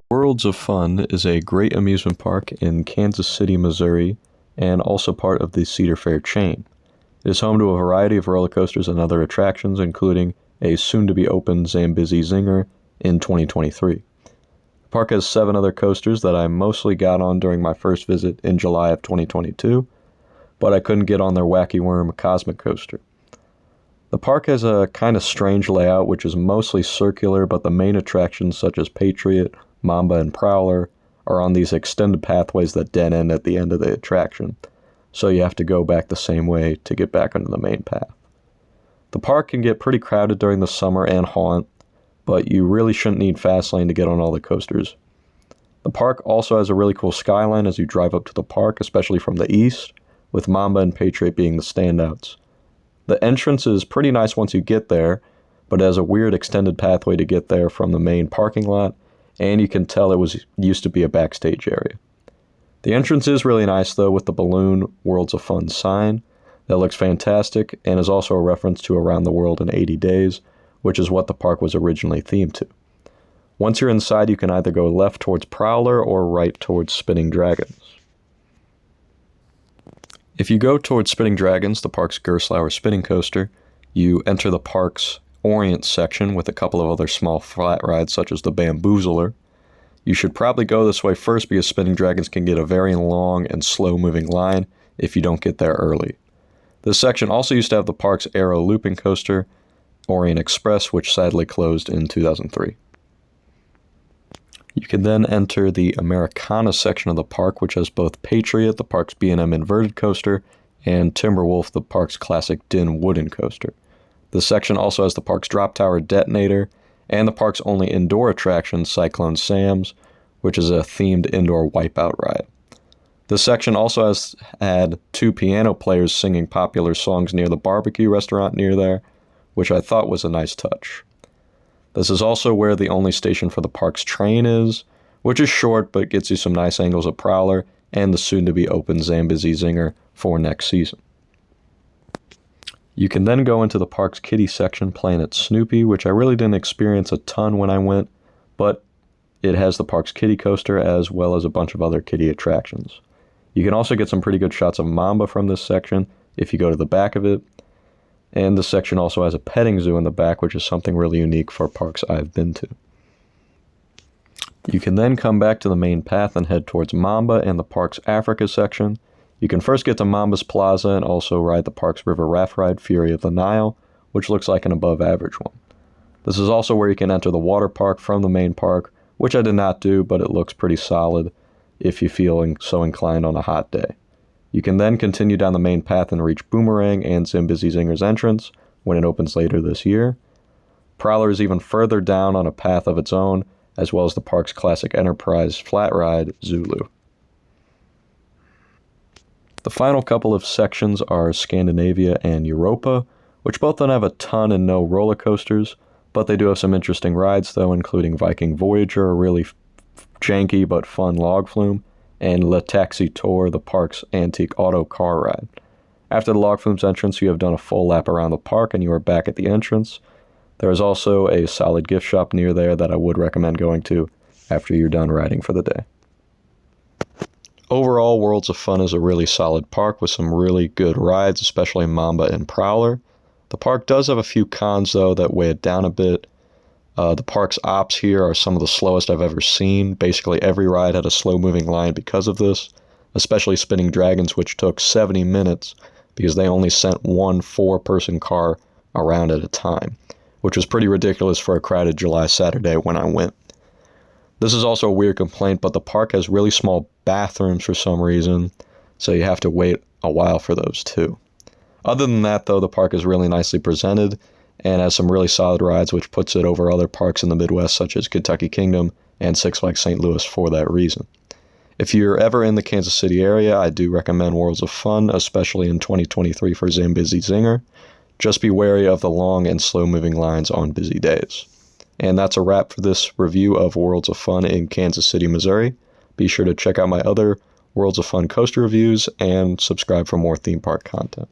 Worlds of Fun is a great amusement park in Kansas City, Missouri, and also part of the Cedar Fair chain. It is home to a variety of roller coasters and other attractions, including a soon-to-be-open Zambezi Zinger in 2023. The park has 7 other coasters that I mostly got on during my first visit in July of 2022, but I couldn't get on their Wacky Worm Cosmic Coaster. The park has a kind of strange layout, which is mostly circular, but the main attractions such as Patriot, Mamba, and Prowler are on these extended pathways that dead end at the end of the attraction, so you have to go back the same way to get back onto the main path. The park can get pretty crowded during the summer and haunt, but you really shouldn't need fast lane to get on all the coasters. The park also has a really cool skyline as you drive up to the park, especially from the east, with Mamba and Patriot being the standouts. The entrance is pretty nice once you get there, but it has a weird extended pathway to get there from the main parking lot, and you can tell it used to be a backstage area. The entrance is really nice though, with the balloon Worlds of Fun sign that looks fantastic and is also a reference to Around the World in 80 Days, which is what the park was originally themed to. Once you're inside, you can either go left towards Prowler or right towards Spinning Dragons. If you go towards Spinning Dragons, the park's Gerstlauer spinning coaster, you enter the park's Orient section with a couple of other small flat rides such as the Bamboozler. You should probably go this way first because Spinning Dragons can get a very long and slow-moving line if you don't get there early. This section also used to have the park's Aero looping coaster, Orient Express, which sadly closed in 2003. You can then enter the Americana section of the park, which has both Patriot, the park's B&M inverted coaster, and Timberwolf, the park's classic Din wooden coaster. This section also has the park's Drop Tower Detonator, and the park's only indoor attraction, Cyclone Sam's, which is a themed indoor wipeout ride. This section also had 2 piano players singing popular songs near the barbecue restaurant near there, which I thought was a nice touch. This is also where the only station for the park's train is, which is short but gets you some nice angles of Prowler and the soon-to-be-open Zambezi Zinger for next season. You can then go into the park's kiddie section, Planet Snoopy, which I really didn't experience a ton when I went, but it has the park's kiddie coaster as well as a bunch of other kiddie attractions. You can also get some pretty good shots of Mamba from this section if you go to the back of it, and this section also has a petting zoo in the back, which is something really unique for parks I've been to. You can then come back to the main path and head towards Mamba and the park's Africa section. You can first get to Mamba's Plaza and also ride the park's river raft ride, Fury of the Nile, which looks like an above-average one. This is also where you can enter the water park from the main park, which I did not do, but it looks pretty solid if you feel so inclined on a hot day. You can then continue down the main path and reach Boomerang and Zambezi Zinger's entrance when it opens later this year. Prowler is even further down on a path of its own, as well as the park's classic Enterprise flat ride, Zulu. The final couple of sections are Scandinavia and Europa, which both don't have a ton and no roller coasters, but they do have some interesting rides though, including Viking Voyager, a really janky but fun log flume, and Le Taxi Tour, the park's antique auto car ride. After the log flume's entrance, you have done a full lap around the park and you are back at the entrance. There is also a solid gift shop near there that I would recommend going to after you're done riding for the day. Overall, Worlds of Fun is a really solid park with some really good rides, especially Mamba and Prowler. The park does have a few cons, though, that weigh it down a bit. The park's ops here are some of the slowest I've ever seen. Basically, every ride had a slow-moving line because of this, especially Spinning Dragons, which took 70 minutes because they only sent one 4-person car around at a time, which was pretty ridiculous for a crowded July Saturday when I went. This is also a weird complaint, but the park has really small bathrooms for some reason, so you have to wait a while for those too. Other than that, though, the park is really nicely presented and has some really solid rides, which puts it over other parks in the Midwest, such as Kentucky Kingdom and Six Flags St. Louis for that reason. If you're ever in the Kansas City area, I do recommend Worlds of Fun, especially in 2023 for Zambezi Zinger. Just be wary of the long and slow-moving lines on busy days. And that's a wrap for this review of Worlds of Fun in Kansas City, Missouri. Be sure to check out my other Worlds of Fun coaster reviews and subscribe for more theme park content.